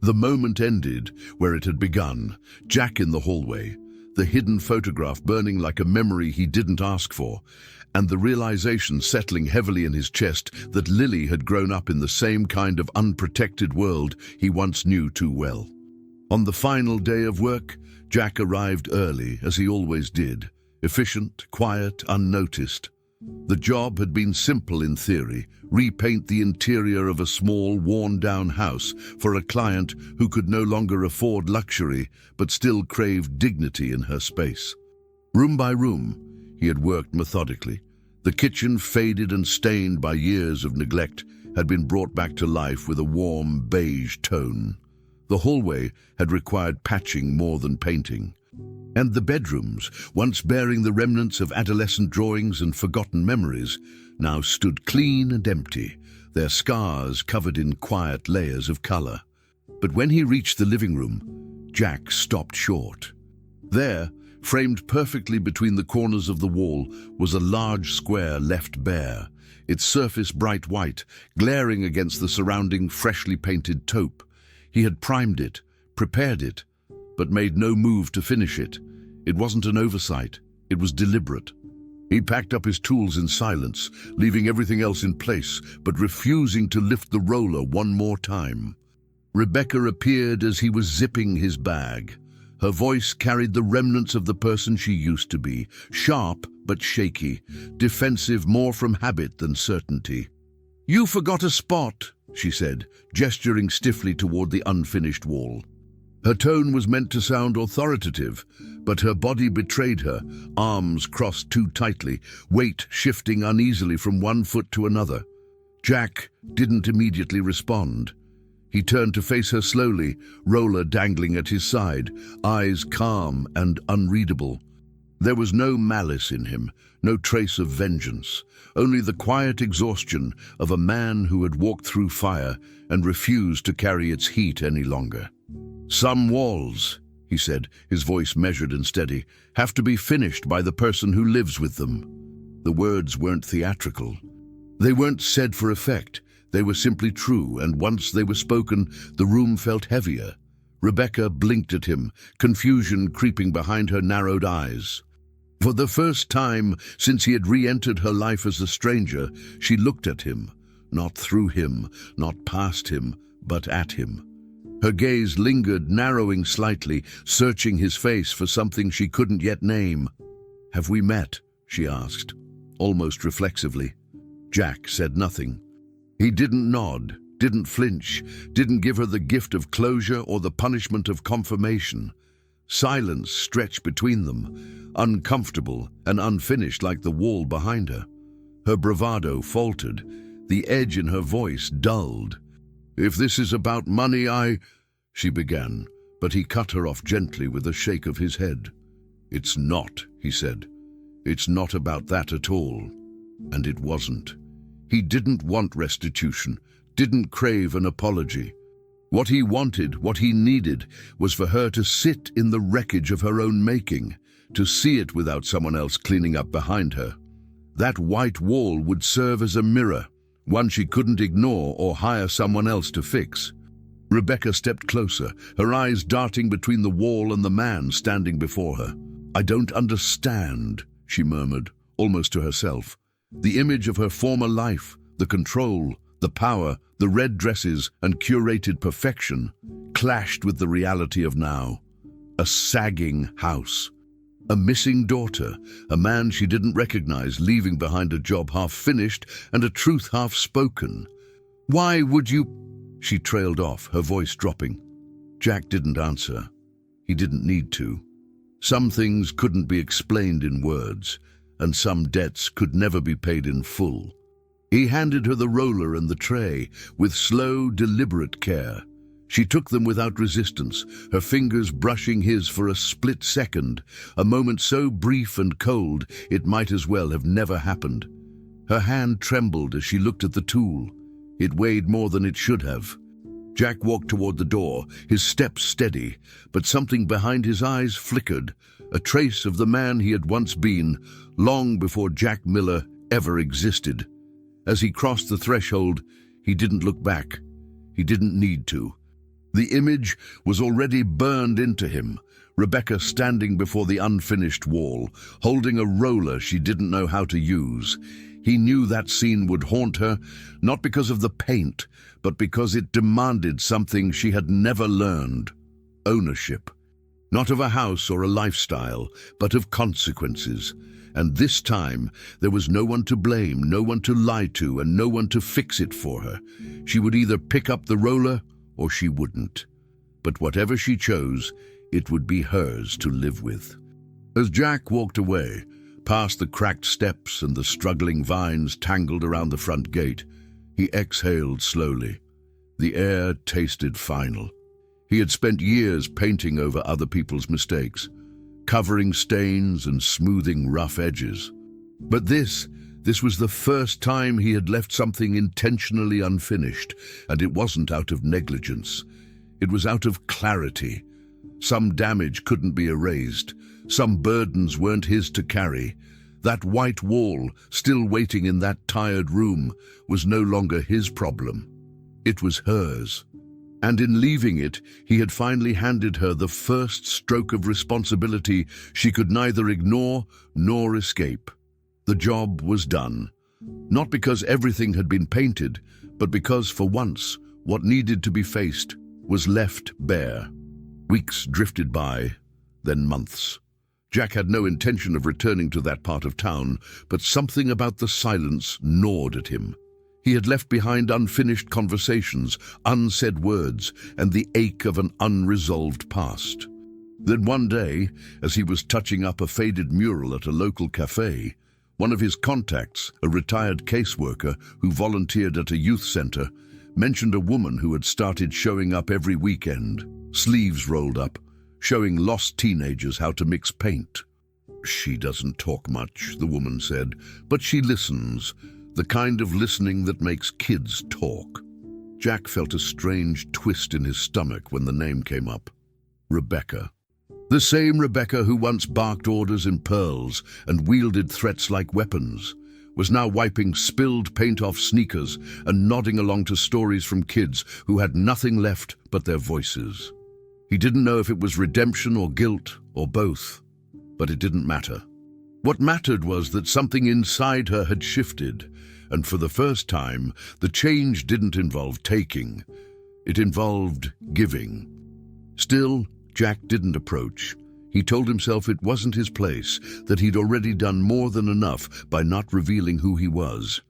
The moment ended where it had begun, Jack in the hallway, the hidden photograph burning like a memory he didn't ask for, and the realization settling heavily in his chest that Lily had grown up in the same kind of unprotected world he once knew too well. On the final day of work, Jack arrived early, as he always did, efficient, quiet, unnoticed. The job had been simple in theory, repaint the interior of a small, worn-down house for a client who could no longer afford luxury but still craved dignity in her space. Room by room, he had worked methodically, the The kitchen, faded and stained by years of neglect, had been brought back to life with a warm beige tone. The hallway had required patching more than painting. And the bedrooms, once bearing the remnants of adolescent drawings and forgotten memories, now stood clean and empty, their scars covered in quiet layers of color. But when he reached the living room, Jack stopped short. There, framed perfectly between the corners of the wall, was a large square left bare, its surface bright white, glaring against the surrounding freshly painted taupe. He had primed it, prepared it, but made no move to finish it. It wasn't an oversight, it was deliberate. He packed up his tools in silence, leaving everything else in place, but refusing to lift the roller one more time. Rebecca appeared as he was zipping his bag. Her voice carried the remnants of the person she used to be, sharp but shaky, defensive more from habit than certainty. "You forgot a spot," she said, gesturing stiffly toward the unfinished wall. Her tone was meant to sound authoritative, but her body betrayed her, arms crossed too tightly, weight shifting uneasily from one foot to another. Jack didn't immediately respond. He turned to face her slowly, roller dangling at his side, eyes calm and unreadable. There was no malice in him, no trace of vengeance, only the quiet exhaustion of a man who had walked through fire and refused to carry its heat any longer. "Some walls," he said, his voice measured and steady, "have to be finished by the person who lives with them." The words weren't theatrical. They weren't said for effect. They were simply true, and once they were spoken, the room felt heavier. Rebecca blinked at him, confusion creeping behind her narrowed eyes. For the first time since he had re-entered her life as a stranger, she looked at him, not through him, not past him, but at him. Her gaze lingered, narrowing slightly, searching his face for something she couldn't yet name. "Have we met?" she asked, almost reflexively. Jack said nothing. He didn't nod, didn't flinch, didn't give her the gift of closure or the punishment of confirmation. Silence stretched between them, uncomfortable and unfinished like the wall behind her. Her bravado faltered, the edge in her voice dulled. "If this is about money, she began, but he cut her off gently with a shake of his head. "It's not," he said. "It's not about that at all." And it wasn't. He didn't want restitution, didn't crave an apology. What he wanted, what he needed, was for her to sit in the wreckage of her own making, to see it without someone else cleaning up behind her. That white wall would serve as a mirror, one she couldn't ignore or hire someone else to fix. Rebecca stepped closer, her eyes darting between the wall and the man standing before her. "I don't understand," she murmured, almost to herself. The image of her former life, the control, the power, the red dresses and curated perfection, clashed with the reality of now. A sagging house. A missing daughter, a man she didn't recognize leaving behind a job half finished and a truth half spoken. "Why would you—" She trailed off, her voice dropping. Jack didn't answer. He didn't need to. Some things couldn't be explained in words, and some debts could never be paid in full. He handed her the roller and the tray with slow, deliberate care. She took them without resistance, her fingers brushing his for a split second, a moment so brief and cold it might as well have never happened. Her hand trembled as she looked at the tool. It weighed more than it should have. Jack walked toward the door, his steps steady, but something behind his eyes flickered, a trace of the man he had once been, long before Jack Miller ever existed. As he crossed the threshold, he didn't look back. He didn't need to. The image was already burned into him, Rebecca standing before the unfinished wall, holding a roller she didn't know how to use. He knew that scene would haunt her, not because of the paint, but because it demanded something she had never learned: ownership. Not of a house or a lifestyle, but of consequences. And this time, there was no one to blame, no one to lie to, and no one to fix it for her. She would either pick up the roller, or she wouldn't. But whatever she chose, it would be hers to live with. As Jack walked away, Past the cracked steps and the struggling vines tangled around the front gate, he exhaled slowly. The air tasted final. He had spent years painting over other people's mistakes, covering stains and smoothing rough edges. But this was the first time he had left something intentionally unfinished, and it wasn't out of negligence. It was out of clarity. Some damage couldn't be erased. Some burdens weren't his to carry. That white wall, still waiting in that tired room, was no longer his problem. It was hers. And in leaving it, he had finally handed her the first stroke of responsibility she could neither ignore nor escape. The job was done. Not because everything had been painted, but because for once, what needed to be faced was left bare. Weeks drifted by, then months. Jack had no intention of returning to that part of town, but something about the silence gnawed at him. He had left behind unfinished conversations, unsaid words, and the ache of an unresolved past. Then one day, as he was touching up a faded mural at a local cafe, one of his contacts, a retired caseworker who volunteered at a youth center, mentioned a woman who had started showing up every weekend, sleeves rolled up, showing lost teenagers how to mix paint. "She doesn't talk much," the woman said, "but she listens, the kind of listening that makes kids talk." Jack felt a strange twist in his stomach when the name came up. Rebecca. The same Rebecca who once barked orders in pearls and wielded threats like weapons, was now wiping spilled paint off sneakers and nodding along to stories from kids who had nothing left but their voices. He didn't know if it was redemption or guilt or both, but it didn't matter. What mattered was that something inside her had shifted, and for the first time, the change didn't involve taking. It involved giving. Still, Jack didn't approach. He told himself it wasn't his place, that he'd already done more than enough by not revealing who he was.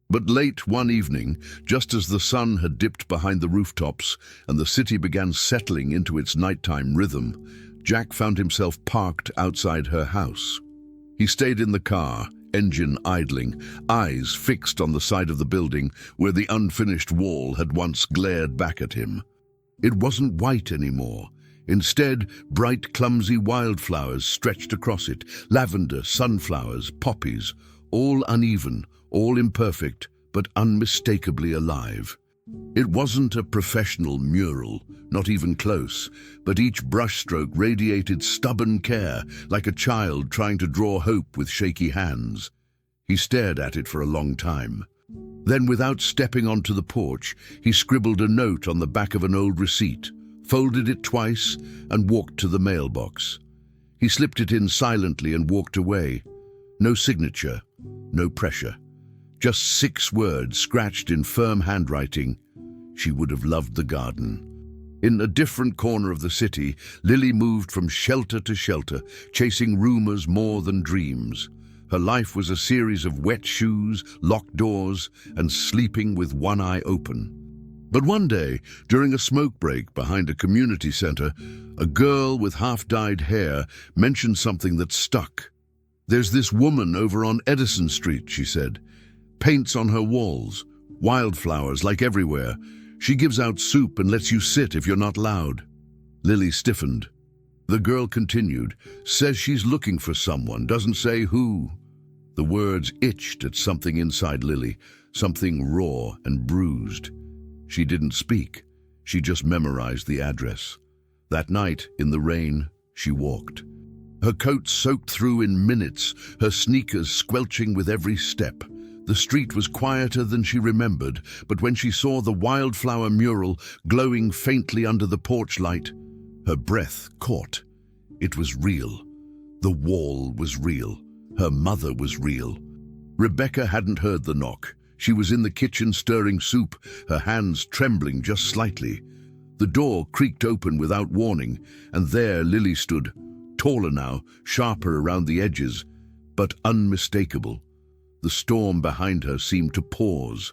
But late one evening, just as the sun had dipped behind the rooftops and the city began settling into its nighttime rhythm, Jack found himself parked outside her house. He stayed in the car, engine idling, eyes fixed on the side of the building where the unfinished wall had once glared back at him. It wasn't white anymore. Instead, bright, clumsy wildflowers stretched across it, lavender, sunflowers, poppies, all uneven, all imperfect, but unmistakably alive. It wasn't a professional mural, not even close, but each brushstroke radiated stubborn care, like a child trying to draw hope with shaky hands. He stared at it for a long time. Then, without stepping onto the porch, he scribbled a note on the back of an old receipt, folded it twice, and walked to the mailbox. He slipped it in silently and walked away. No signature, no pressure. Just 6 words scratched in firm handwriting. She would have loved the garden. In a different corner of the city, Lily moved from shelter to shelter, chasing rumors more than dreams. Her life was a series of wet shoes, locked doors, and sleeping with one eye open. But one day, during a smoke break behind a community center, a girl with half-dyed hair mentioned something that stuck. "There's this woman over on Edison Street," she said. "Paints on her walls, wildflowers like everywhere. She gives out soup and lets you sit if you're not loud." Lily stiffened. The girl continued, "Says she's looking for someone, doesn't say who." The words itched at something inside Lily, something raw and bruised. She didn't speak. She just memorized the address. That night, in the rain, she walked. Her coat soaked through in minutes, her sneakers squelching with every step. The street was quieter than she remembered, but when she saw the wildflower mural glowing faintly under the porch light, her breath caught. It was real. The wall was real. Her mother was real. Rebecca hadn't heard the knock. She was in the kitchen stirring soup, her hands trembling just slightly. The door creaked open without warning, and there Lily stood, taller now, sharper around the edges, but unmistakable. The storm behind her seemed to pause.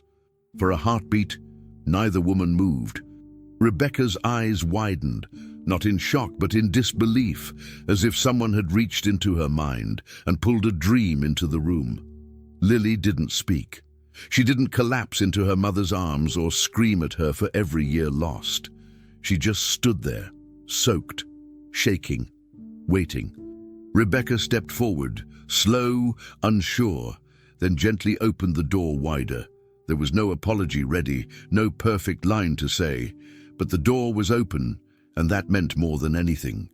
For a heartbeat, neither woman moved. Rebecca's eyes widened, not in shock but in disbelief, as if someone had reached into her mind and pulled a dream into the room. Lily didn't speak. She didn't collapse into her mother's arms or scream at her for every year lost. She just stood there, soaked, shaking, waiting. Rebecca stepped forward, slow, unsure, then gently opened the door wider. There was no apology ready, no perfect line to say, but the door was open, and that meant more than anything.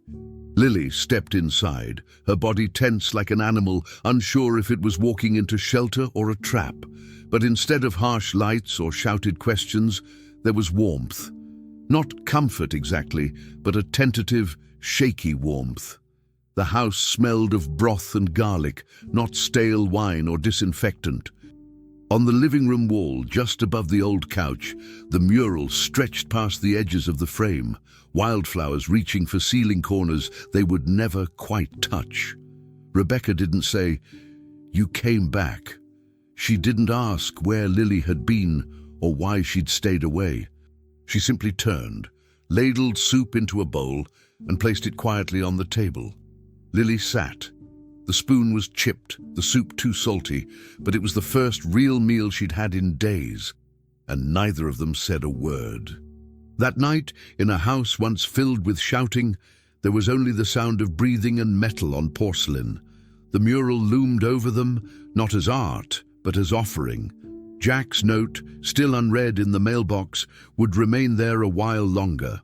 Lily stepped inside, her body tense like an animal, unsure if it was walking into shelter or a trap. But instead of harsh lights or shouted questions, there was warmth. Not comfort exactly, but a tentative, shaky warmth. The house smelled of broth and garlic, not stale wine or disinfectant. On the living room wall, just above the old couch, the mural stretched past the edges of the frame, wildflowers reaching for ceiling corners they would never quite touch. Rebecca didn't say, "You came back." She didn't ask where Lily had been or why she'd stayed away. She simply turned, ladled soup into a bowl, and placed it quietly on the table. Lily sat. The spoon was chipped, the soup too salty, but it was the first real meal she'd had in days, and neither of them said a word. That night, in a house once filled with shouting, there was only the sound of breathing and metal on porcelain. The mural loomed over them, not as art, but as offering. Jack's note, still unread in the mailbox, would remain there a while longer,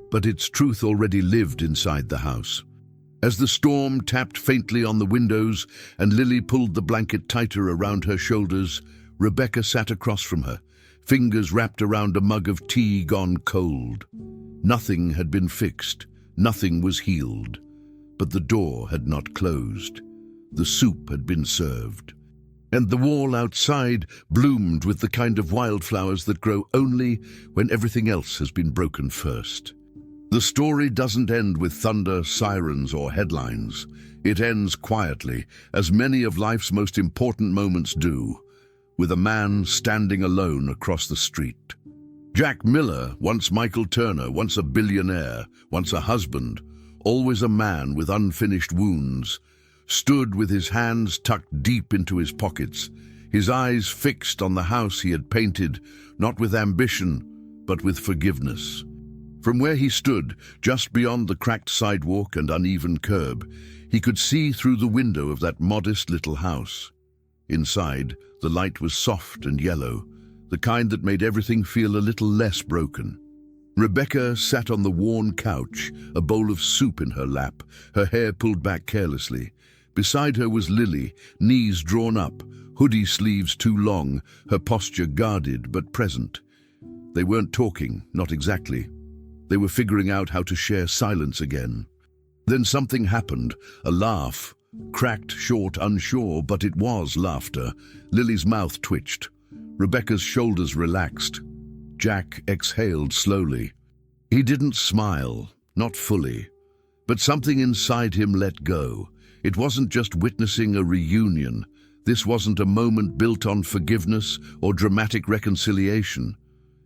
but its truth already lived inside the house. As the storm tapped faintly on the windows and Lily pulled the blanket tighter around her shoulders, Rebecca sat across from her, fingers wrapped around a mug of tea gone cold. Nothing had been fixed, nothing was healed, but the door had not closed. The soup had been served. And the wall outside bloomed with the kind of wildflowers that grow only when everything else has been broken first. The story doesn't end with thunder, sirens, or headlines. It ends quietly, as many of life's most important moments do, with a man standing alone across the street. Jack Miller, once Michael Turner, once a billionaire, once a husband, always a man with unfinished wounds, stood with his hands tucked deep into his pockets, his eyes fixed on the house he had painted, not with ambition, but with forgiveness. From where he stood, just beyond the cracked sidewalk and uneven curb, he could see through the window of that modest little house. Inside, the light was soft and yellow, the kind that made everything feel a little less broken. Rebecca sat on the worn couch, a bowl of soup in her lap, her hair pulled back carelessly. Beside her was Lily, knees drawn up, hoodie sleeves too long, her posture guarded but present. They weren't talking, not exactly. They were figuring out how to share silence again. Then something happened, a laugh. Cracked, short, unsure, but it was laughter. Lily's mouth twitched. Rebecca's shoulders relaxed. Jack exhaled slowly. He didn't smile, not fully. But something inside him let go. It wasn't just witnessing a reunion. This wasn't a moment built on forgiveness or dramatic reconciliation.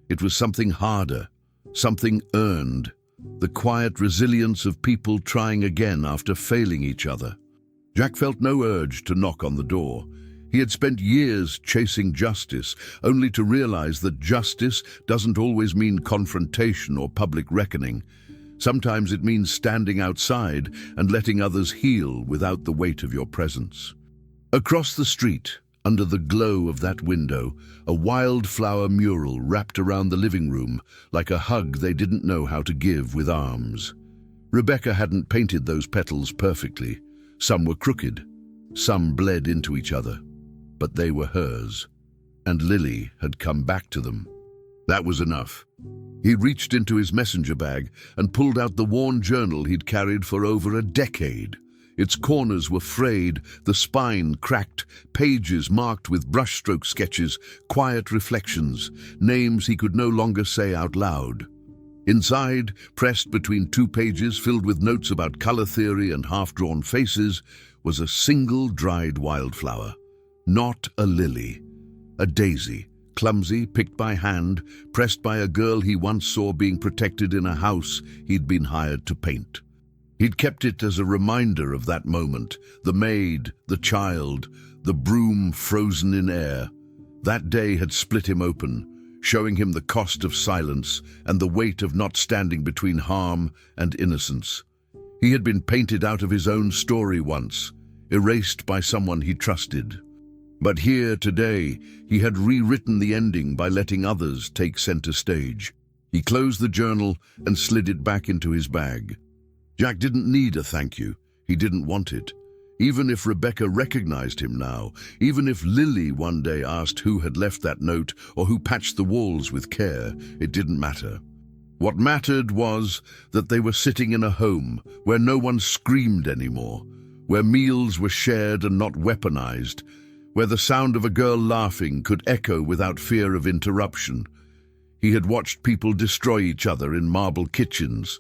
It was something harder. Something earned, the quiet resilience of people trying again after failing each other. Jack felt no urge to knock on the door. He had spent years chasing justice, only to realize that justice doesn't always mean confrontation or public reckoning. Sometimes it means standing outside and letting others heal without the weight of your presence. Across the street, under the glow of that window, a wildflower mural wrapped around the living room like a hug they didn't know how to give with arms. Rebecca hadn't painted those petals perfectly. Some were crooked, some bled into each other, but they were hers, and Lily had come back to them. That was enough. He reached into his messenger bag and pulled out the worn journal he'd carried for over a decade. Its corners were frayed, the spine cracked, pages marked with brushstroke sketches, quiet reflections, names he could no longer say out loud. Inside, pressed between two pages filled with notes about color theory and half-drawn faces, was a single dried wildflower. Not a lily, a daisy, clumsy, picked by hand, pressed by a girl he once saw being protected in a house he'd been hired to paint. He'd kept it as a reminder of that moment, the maid, the child, the broom frozen in air. That day had split him open, showing him the cost of silence and the weight of not standing between harm and innocence. He had been painted out of his own story once, erased by someone he trusted. But here, today, he had rewritten the ending by letting others take center stage. He closed the journal and slid it back into his bag. Jack didn't need a thank you. He didn't want it. Even if Rebecca recognized him now, even if Lily one day asked who had left that note or who patched the walls with care, it didn't matter. What mattered was that they were sitting in a home where no one screamed anymore, where meals were shared and not weaponized, where the sound of a girl laughing could echo without fear of interruption. He had watched people destroy each other in marble kitchens.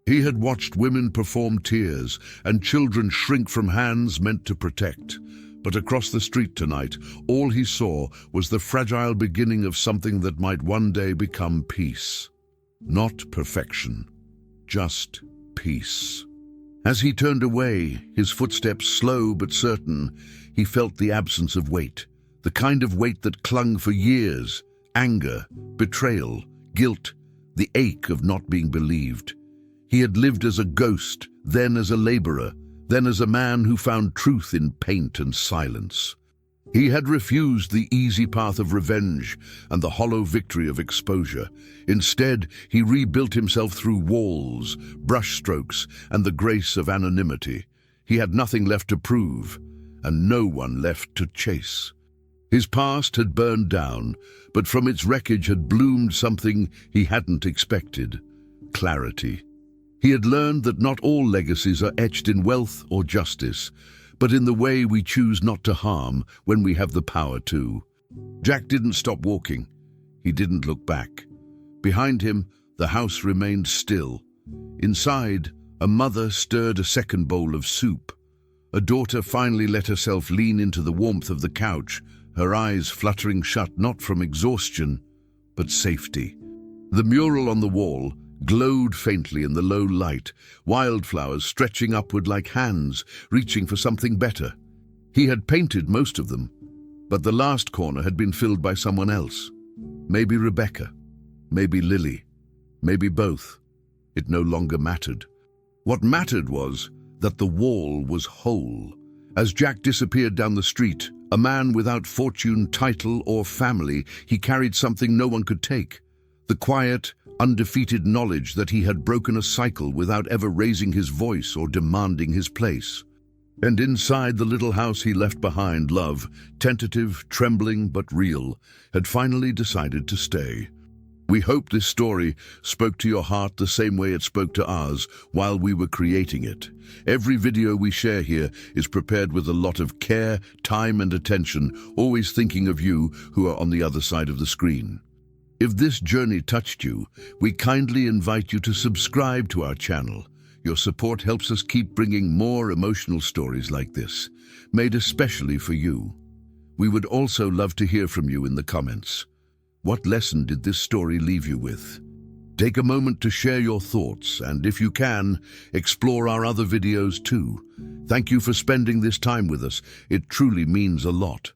He had watched women perform tears and children shrink from hands meant to protect. But across the street tonight, all he saw was the fragile beginning of something that might one day become peace. Not perfection, just peace. As he turned away, his footsteps slow but certain, he felt the absence of weight, the kind of weight that clung for years: anger, betrayal, guilt, the ache of not being believed. He had lived as a ghost, then as a laborer, then as a man who found truth in paint and silence. He had refused the easy path of revenge and the hollow victory of exposure. Instead, he rebuilt himself through walls, brushstrokes, and the grace of anonymity. He had nothing left to prove, and no one left to chase. His past had burned down, but from its wreckage had bloomed something he hadn't expected: clarity. He had learned that not all legacies are etched in wealth or justice, but in the way we choose not to harm when we have the power to. Jack didn't stop walking. He didn't look back. Behind him, the house remained still. Inside, a mother stirred a second bowl of soup. A daughter finally let herself lean into the warmth of the couch, her eyes fluttering shut not from exhaustion, but safety. The mural on the wall glowed faintly in the low light, wildflowers stretching upward like hands, reaching for something better. He had painted most of them, but the last corner had been filled by someone else. Maybe Rebecca, maybe Lily, maybe both. It no longer mattered. What mattered was that the wall was whole. As Jack disappeared down the street, a man without fortune, title, or family, he carried something no one could take: the quiet, undefeated knowledge that he had broken a cycle without ever raising his voice or demanding his place. And inside the little house he left behind, love, tentative, trembling but real, had finally decided to stay. We hope this story spoke to your heart the same way it spoke to ours while we were creating it. Every video we share here is prepared with a lot of care, time, and attention, always thinking of you who are on the other side of the screen. If this journey touched you, we kindly invite you to subscribe to our channel. Your support helps us keep bringing more emotional stories like this, made especially for you. We would also love to hear from you in the comments. What lesson did this story leave you with? Take a moment to share your thoughts, and if you can, explore our other videos too. Thank you for spending this time with us. It truly means a lot.